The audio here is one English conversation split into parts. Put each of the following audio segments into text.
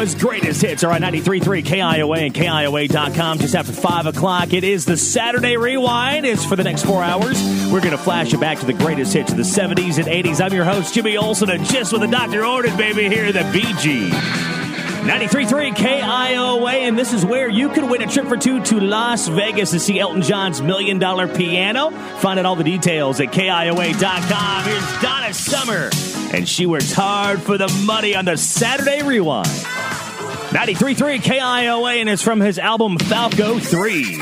Iowa's greatest hits are on 93.3 KIOA and KIOA.com just after 5 o'clock. It is the Saturday Rewind. It's for the next 4 hours. We're going to flash you back to the greatest hits of the 70s and 80s. I'm your host, Jimmy Olsen, and just with the Dr. Orden, baby, here at the BG. 93.3 KIOA, and this is where you can win a trip for two to Las Vegas to see Elton John's $1 Million Piano. Find out all the details at KIOA.com. Here's Donna Summer, and she works hard for the money on the Saturday Rewind. 93.3 KIOA, and it's from his album Falco 3.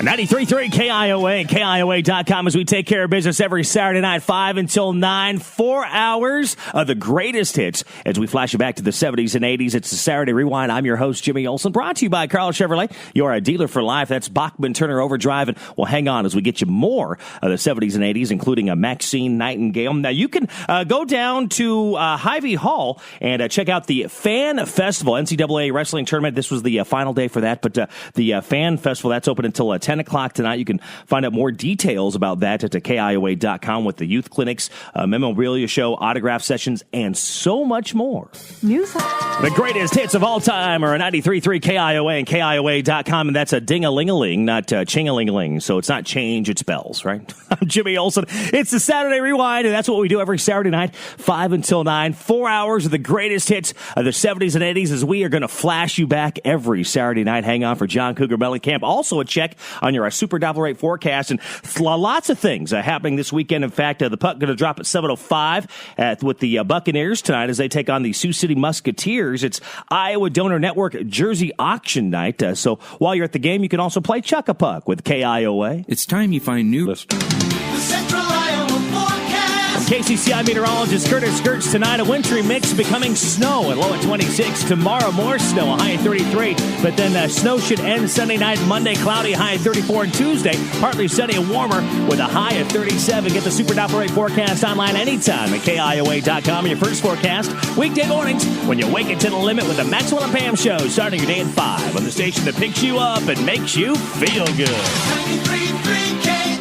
93.3 KIOA and KIOA.com as we take care of business every Saturday night, 5 until 9, 4 hours of the greatest hits as we flash you back to the 70s and 80s. It's the Saturday Rewind. I'm your host, Jimmy Olsen, brought to you by Carl Chevrolet. You're a dealer for life. That's Bachman Turner Overdrive. And we'll hang on as we get you more of the 70s and 80s, including a Maxine Nightingale. Now, you can go down to Hy-Vee Hall and check out the Fan Festival, NCAA Wrestling Tournament. This was the final day for that, but the Fan Festival, that's open until 10 o'clock tonight. You can find out more details about that at KIOA.com with the youth clinics, memorabilia show, autograph sessions, and so much more. News. The greatest hits of all time are 93.3 KIOA and KIOA.com, and that's a ding-a-ling-a-ling, not ching-a-ling-a-ling. So it's not change, it's bells, right? I'm Jimmy Olsen. It's the Saturday Rewind, and that's what we do every Saturday night, 5 until 9. 4 hours of the greatest hits of the 70s and 80s as we are going to flash you back every Saturday night. Hang on for John Cougar Mellencamp. Also a check on your Super Double Rate forecast, and lots of things happening this weekend. In fact, the puck going to drop at 7:05 with the Buccaneers tonight as they take on the Sioux City Musketeers. It's Iowa Donor Network Jersey Auction Night. So while you're at the game, you can also play Chuck-a-Puck with KIOA. It's time you find new listeners. The Central Iowa forecast. KCCI meteorologist Curtis Skirts tonight, a wintry mix becoming snow, and low at 26. Tomorrow, more snow, a high at 33. But then snow should end Sunday night, Monday, cloudy, high at 34. And Tuesday, partly sunny and warmer with a high at 37. Get the Super Doppler Rate forecast online anytime at KIOA.com. Your first forecast, weekday mornings, when you wake it to the limit with the Maxwell and Pam Show, starting your day at 5 on the station that picks you up and makes you feel good. 93.3 KIOA.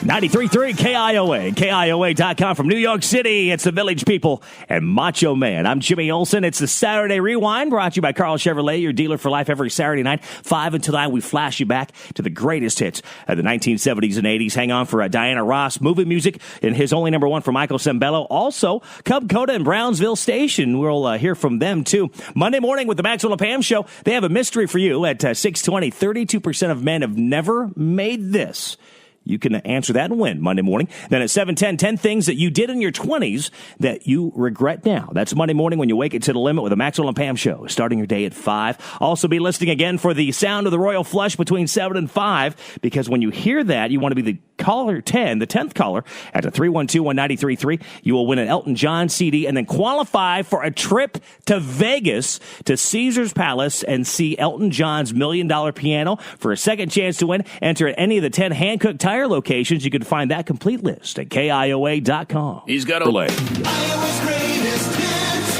93.3 KIOA, KIOA.com from New York City. It's the Village People and Macho Man. I'm Jimmy Olsen. It's the Saturday Rewind, brought to you by Carl Chevrolet, your dealer for life every Saturday night. 5 until 9, we flash you back to the greatest hits of the 1970s and 80s. Hang on for Diana Ross, movie music, and his only number one for Michael Sembello. Also, Cub Coda and Brownsville Station. We'll hear from them, too. Monday morning with the Maxwell and Pam Show, they have a mystery for you at 6:20. 32% of men have never made this. You can answer that and win Monday morning. Then at 7:10, 10 things that you did in your 20s that you regret now. That's Monday morning when you wake it to the limit with the Maxwell and Pam Show, starting your day at 5. Also be listening again for the sound of the Royal Flush between 7 and 5, because when you hear that, you want to be the caller 10, the 10th caller at the 312-1933. You will win an Elton John CD and then qualify for a trip to Vegas to Caesars Palace and see Elton John's $1 Million Piano. For a second chance to win, enter at any of the 10 Hankook Tire locations. You can find that complete list at KIOA.com. He's got a delay. Iowa's greatest hits.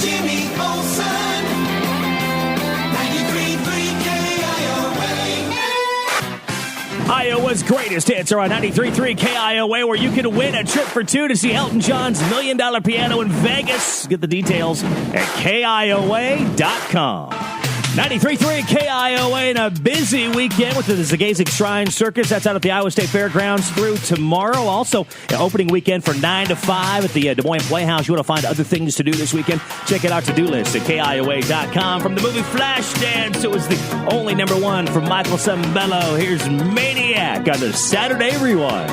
Jimmy Olsen. 93.3 KIOA. Iowa's greatest hits are on 93.3 KIOA, where you can win a trip for two to see Elton John's $1 Million Piano in Vegas. Get the details at KIOA.com. 93.3 KIOA and a busy weekend with the Zagazig Shrine Circus. That's out at the Iowa State Fairgrounds through tomorrow. Also, an opening weekend for 9 to 5 at the Des Moines Playhouse. You want to find other things to do this weekend? Check out our to-do list at KIOA.com. From the movie Flashdance, it was the only number one from Michael Sembello. Here's Maniac on the Saturday Rewind.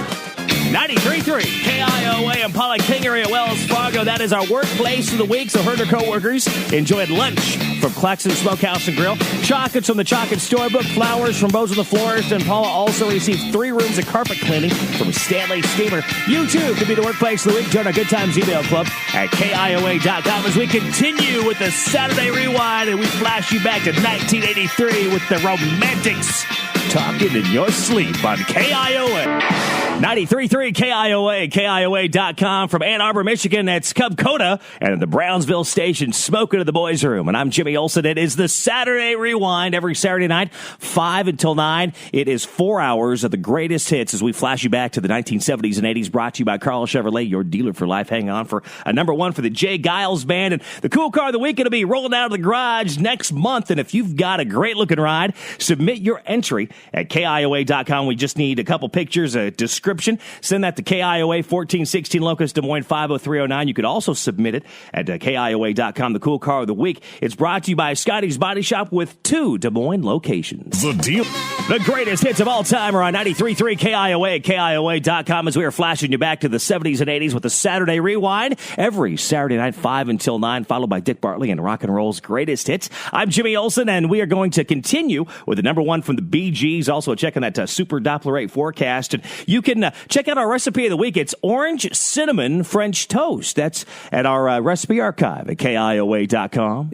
93.3 KIOA and Paula Kingery at Wells Fargo. That is our workplace of the week. So her and her co-workers enjoyed lunch from Claxton Smokehouse and Grill, chocolates from the Chocolate Storybook, flowers from Bozo the Florist, and Paula also received 3 rooms of carpet cleaning from Stanley Steamer. You, too, could be the workplace of the week. Join our Good Times email club at KIOA.com as we continue with the Saturday Rewind, and we flash you back to 1983 with the Romantics talking in your sleep on KIOA. 93.3 KIOA, KIOA.com from Ann Arbor, Michigan. That's Cub Coda and the Brownsville station, Smoking to the Boys Room. And I'm Jimmy Olsen. It is the Saturday Rewind every Saturday night, 5 until 9. It is 4 hours of the greatest hits as we flash you back to the 1970s and 80s, brought to you by Carl Chevrolet, your dealer for life. Hang on for a number one for the Jay Giles Band. And the cool car of the week going to be rolling out of the garage next month. And if you've got a great-looking ride, submit your entry at KIOA.com. We just need a couple pictures, a description. Send that to KIOA 1416 Locust, Des Moines 50309. You could also submit it at KIOA.com. The cool car of the week. It's brought to you by Scotty's Body Shop with 2 Des Moines locations. The greatest hits of all time are on 93.3 KIOA at KIOA.com as we are flashing you back to the 70s and 80s with the Saturday Rewind every Saturday night, 5 until 9, followed by Dick Bartley and Rock and Roll's greatest hits. I'm Jimmy Olsen, and we are going to continue with the number one from the Bee Gees. Also checking that super Doppler rate forecast. And you can check out our recipe of the week. It's orange cinnamon French toast. That's at our recipe archive at KIOA.com.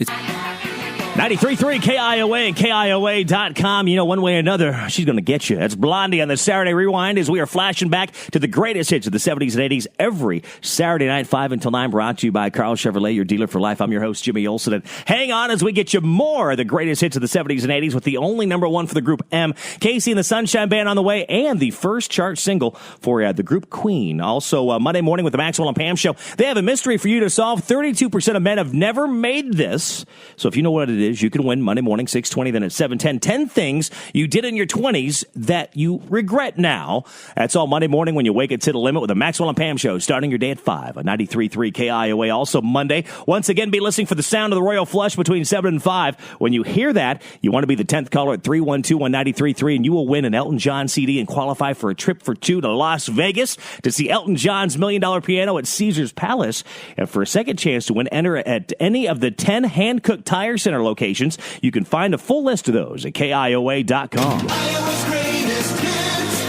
93.3 KIOA and KIOA.com. You know, one way or another, she's going to get you. That's Blondie on the Saturday Rewind as we are flashing back to the greatest hits of the 70s and 80s every Saturday night, 5 until 9, brought to you by Carl Chevrolet, your dealer for life. I'm your host, Jimmy Olsen. And hang on as we get you more of the greatest hits of the 70s and 80s with the only number one for the group M, Casey and the Sunshine Band on the way, and the first chart single for the group Queen. Also, Monday morning with the Maxwell and Pam Show. They have a mystery for you to solve. 32% of men have never made this. So if you know what it is, you can win Monday morning, 6:20, then at 7:10. 10 things you did in your 20s that you regret now. That's all Monday morning when you wake it to the limit with the Maxwell and Pam Show, starting your day at 5 on 93.3 KIOA. Also Monday, once again, be listening for the sound of the Royal Flush between 7 and 5. When you hear that, you want to be the 10th caller at 312-193.3, and you will win an Elton John CD and qualify for a trip for 2 to Las Vegas to see Elton John's $1 Million Piano at Caesars Palace. And for a second chance to win, enter at any of the 10 Hand-Cooked Tire Center locations. You can find a full list of those at KIOA.com. Iowa's greatest hits.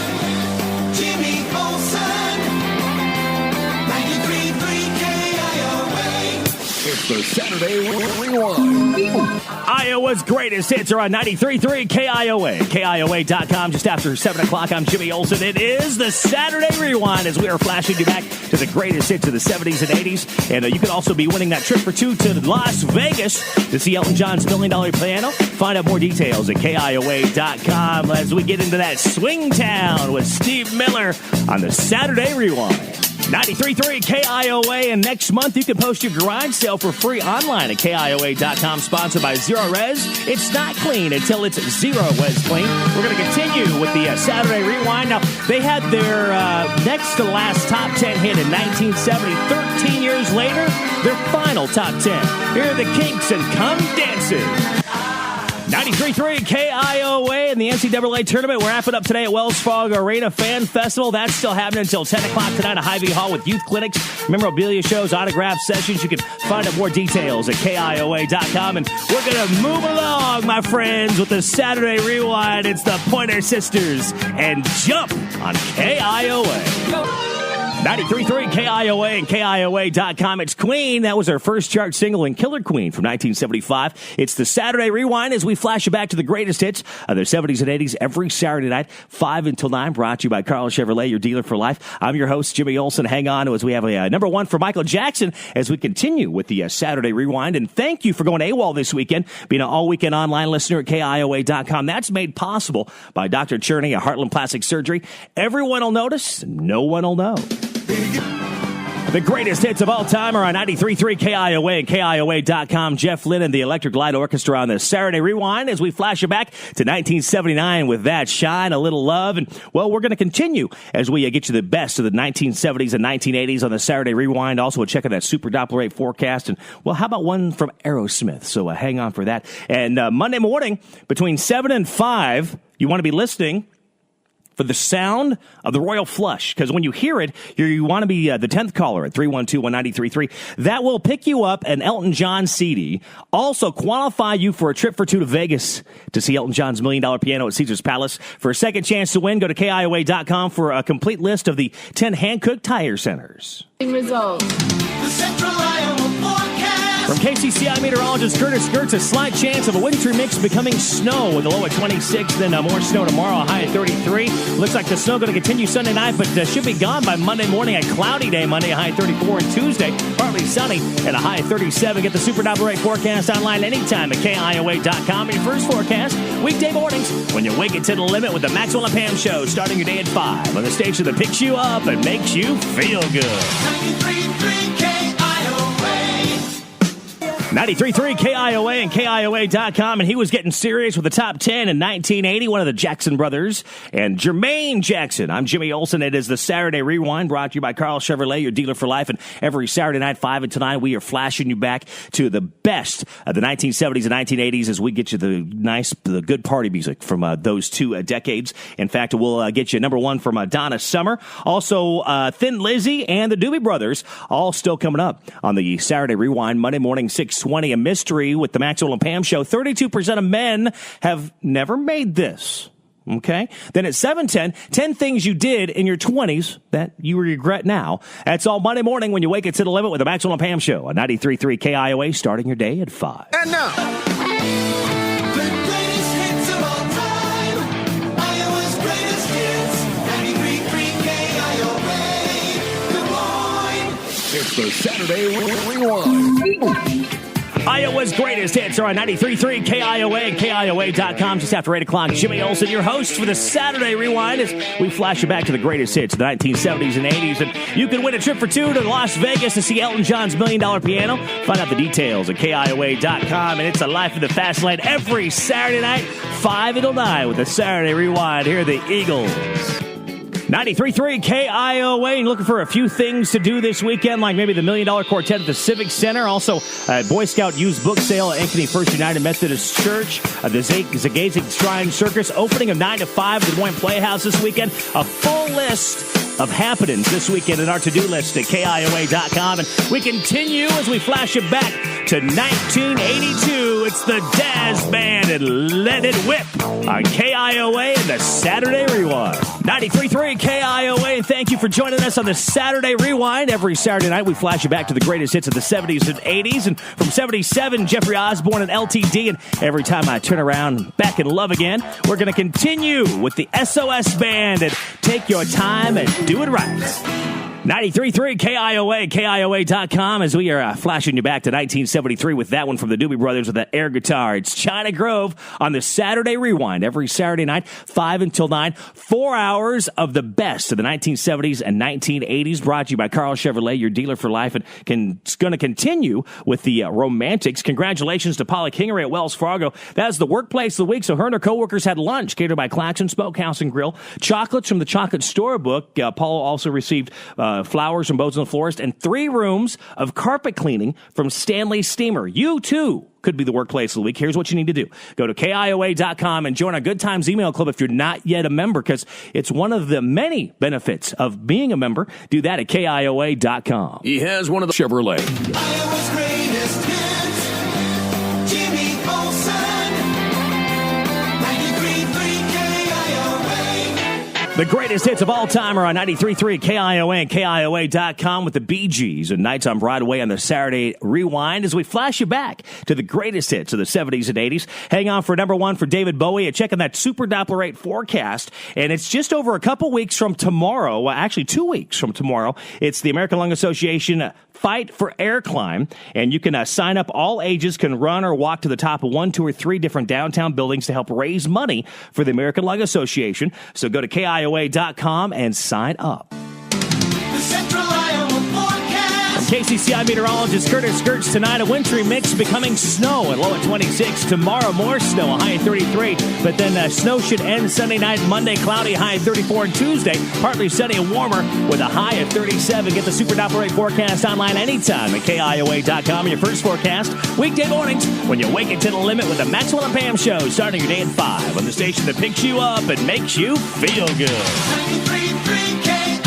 Jimmy Olsen. 93.3 KIOA. It's the Saturday Rewind. Iowa's greatest hits are on 93.3 KIOA. KIOA.com just after 7 o'clock. I'm Jimmy Olsen. It is the Saturday Rewind as we are flashing you back to the greatest hits of the 70s and 80s. And you can also be winning that trip for 2 to Las Vegas to see Elton John's $1 Million Piano. Find out more details at KIOA.com as we get into that swing town with Steve Miller on the Saturday Rewind. 93.3 KIOA, and next month you can post your garage sale for free online at KIOA.com, sponsored by Zero Res. It's not clean until it's Zero Res clean. We're going to continue with the Saturday Rewind. Now, they had their next to last top 10 hit in 1970. 13 years later, their final top 10. Here are the Kinks and Come Dancing. 93.3 KIOA in the NCAA tournament. We're wrapping up today at Wells Fargo Arena Fan Festival. That's still happening until 10 o'clock tonight at Hy-Vee Hall with youth clinics, memorabilia shows, autograph sessions. You can find out more details at KIOA.com. And we're going to move along, my friends, with the Saturday Rewind. It's the Pointer Sisters and Jump on KIOA. 93.3 KIOA and KIOA.com. It's Queen. That was our first chart single in Killer Queen from 1975. It's the Saturday Rewind as we flash you back to the greatest hits of the 70s and 80s every Saturday night, 5 until 9, brought to you by Carl Chevrolet, your dealer for life. I'm your host, Jimmy Olsen. Hang on as we have a number one for Michael Jackson as we continue with the Saturday Rewind. And thank you for going AWOL this weekend, being an all-weekend online listener at KIOA.com. That's made possible by Dr. Cherney at Heartland Plastic Surgery. Everyone will notice, no one will know. The greatest hits of all time are on 93.3 KIOA and KIOA.com. Jeff Lynne and the Electric Light Orchestra on the Saturday Rewind as we flash you back to 1979 with That Shine, A Little Love. And, well, we're going to continue as we get you the best of the 1970s and 1980s on the Saturday Rewind. Also, we'll check out that super Doppler rate forecast. And, well, how about one from Aerosmith? So hang on for that. And Monday morning between 7 and 5, you want to be listening for the sound of the Royal Flush, because when you hear it, you want to be the 10th caller at 312-193.3. That will pick you up an Elton John CD, also qualify you for a trip for 2 to Vegas to see Elton John's $1 Million Piano at Caesars Palace. For a second chance to win, go to KIOA.com for a complete list of the 10 Hand-Cooked Tire Centers. Results. The Central Iowa forecast. From KCCI meteorologist Curtis Gertz, a slight chance of a wintry mix becoming snow with a low at 26, then more snow tomorrow, a high at 33. Looks like the snow going to continue Sunday night, but should be gone by Monday morning. A cloudy day Monday, a high at 34, and Tuesday, partly sunny and a high at 37. Get the Super Doppler rate forecast online anytime at KIOA.com. Your first forecast, weekday mornings, when you wake it to the limit with the Maxwell and Pam Show, starting your day at 5 on the station that picks you up and makes you feel good. 93.3 KIOA. 93.3 KIOA and KIOA.com, and he was getting serious with the top 10 in 1980, one of the Jackson brothers, and Jermaine Jackson. I'm Jimmy Olsen. It is the Saturday Rewind, brought to you by Carl Chevrolet, your dealer for life, and every Saturday night, 5 until 9, we are flashing you back to the best of the 1970s and 1980s as we get you the good party music from those two decades. In fact, we'll get you number one from Donna Summer. Also, Thin Lizzy and the Doobie Brothers, all still coming up on the Saturday Rewind, Monday morning, 6:20, a mystery with the Maxwell and Pam Show. 32% of men have never made this. Okay? Then at 7:10, 10 things you did in your 20s that you regret now. That's all Monday morning when you wake it to the limit with the Maxwell and Pam Show on 93.3 KIOA, starting your day at 5. And now, The greatest hits of all time. Iowa's greatest hits. 93.3 KIOA. Good morning. it's the Saturday Rewind. Iowa's greatest hits are on 93.3 KIOA and KIOA.com. Just after 8 o'clock, Jimmy Olsen, your host for the Saturday Rewind, as we flash you back to the greatest hits of the 1970s and 80s. And you can win a trip for two to Las Vegas to see Elton John's $1 Million Piano. Find out the details at KIOA.com. And it's a life in the fast lane every Saturday night, 5 until 9 with the Saturday Rewind. Here are the Eagles. 93.3 KIOA, and looking for a few things to do this weekend, like maybe the $1 Million Quartet at the Civic Center. Also, a Boy Scout used book sale at Ankeny First United Methodist Church. The Zagazig Shrine Circus opening of 9 to 5 at the Des Moines Playhouse this weekend. A full list of happenings this weekend in our to-do list at KIOA.com. And we continue as we flash it back to 1982. It's the Daz Band and Let It Whip on KIOA and the Saturday Rewind. 93.3 KIOA, and thank you for joining us on the Saturday Rewind. Every Saturday night, we flash you back to the greatest hits of the 70s and 80s. And from 77, Jeffrey Osborne and LTD. And every time I turn around, back in love again, we're going to continue with the SOS Band and Take Your Time and Do It Right. 93.3 KIOA, KIOA.com, as we are flashing you back to 1973 with that one from the Doobie Brothers with that air guitar. It's China Grove on the Saturday Rewind every Saturday night, 5 until 9. 4 hours of the best of the 1970s and 1980s, brought to you by Carl Chevrolet, your dealer for life. And it's going to continue with the Romantics. Congratulations to Paula Kingery at Wells Fargo. That was the workplace of the week, so her and her coworkers had lunch catered by Claxon Smokehouse and Grill. Chocolates from the Chocolate Storybook. Paula also received flowers from Boats and the Florist, and 3 rooms of carpet cleaning from Stanley Steamer. You, too, could be the workplace of the week. Here's what you need to do. Go to KIOA.com and join our Good Times email club if you're not yet a member, because it's one of the many benefits of being a member. Do that at KIOA.com. He has one of the Chevrolet. Iowa's greatest hits. Jimmy Olsen. 93.3 KIOA. The greatest hits of all time are on 93.3 KIOA and KIOA.com with the Bee Gees and Nights on Broadway on the Saturday Rewind as we flash you back to the greatest hits of the 70s and 80s. Hang on for number one for David Bowie. Checking that Super Doppler rate forecast, and it's just over a couple weeks from tomorrow. Well, actually 2 weeks from tomorrow. It's the American Lung Association Fight for Air Climb, and you can sign up. All ages can run or walk to the top of 1, 2, or 3 different downtown buildings to help raise money for the American Lung Association. So go to KIOA.com and sign up. The Central Iowa forecast. KCCI meteorologist Curtis Gertz. Tonight, a wintry mix becoming snow, and low at 26. Tomorrow, more snow, a high at 33. But then snow should end Sunday night. Monday, cloudy, high at 34. And Tuesday, partly sunny and warmer with a high at 37. Get the Super Doppler rate forecast online anytime at KIOA.com. Your first forecast, weekday mornings, when you wake it to the limit with the Maxwell and Pam Show, starting your day at 5 on the station that picks you up and makes you feel good. 93.3 KIOA.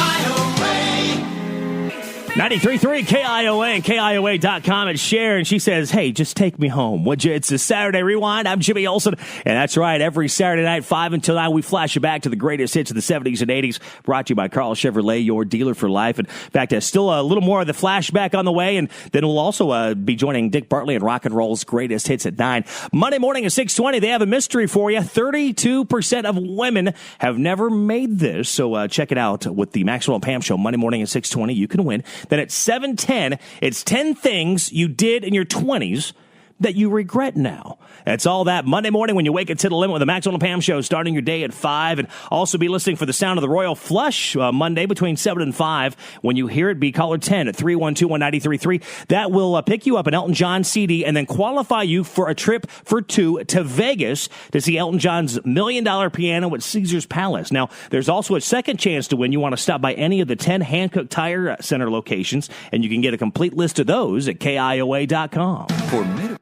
93.3 KIOA and KIOA.com and share. And she says, hey, just take me home, would you? It's a Saturday Rewind. I'm Jimmy Olsen. And that's right. Every Saturday night, 5 until 9, we flash you back to the greatest hits of the 70s and 80s. Brought to you by Carl Chevrolet, your dealer for life. And in fact, still a little more of the flashback on the way. And then we'll also be joining Dick Bartley and Rock and Roll's greatest hits at 9. Monday morning at 6:20, they have a mystery for you. 32% of women have never made this. So check it out with the Maxwell and Pam Show. Monday morning at 6:20, you can win. Then at 7:10, it's 10 things you did in your 20s that you regret now. That's all that Monday morning when you wake up to the limit with the Maxwell and Pam Show, starting your day at 5. And also be listening for the sound of the Royal Flush Monday between 7 and 5. When you hear it, be caller 10 at 312-1933. That will pick you up an Elton John CD and then qualify you for a trip for 2 to Vegas to see Elton John's $1 Million Piano at Caesar's Palace. Now, there's also a second chance to win. You want to stop by any of the 10 Hankook Tire Center locations, and you can get a complete list of those at KIOA.com. For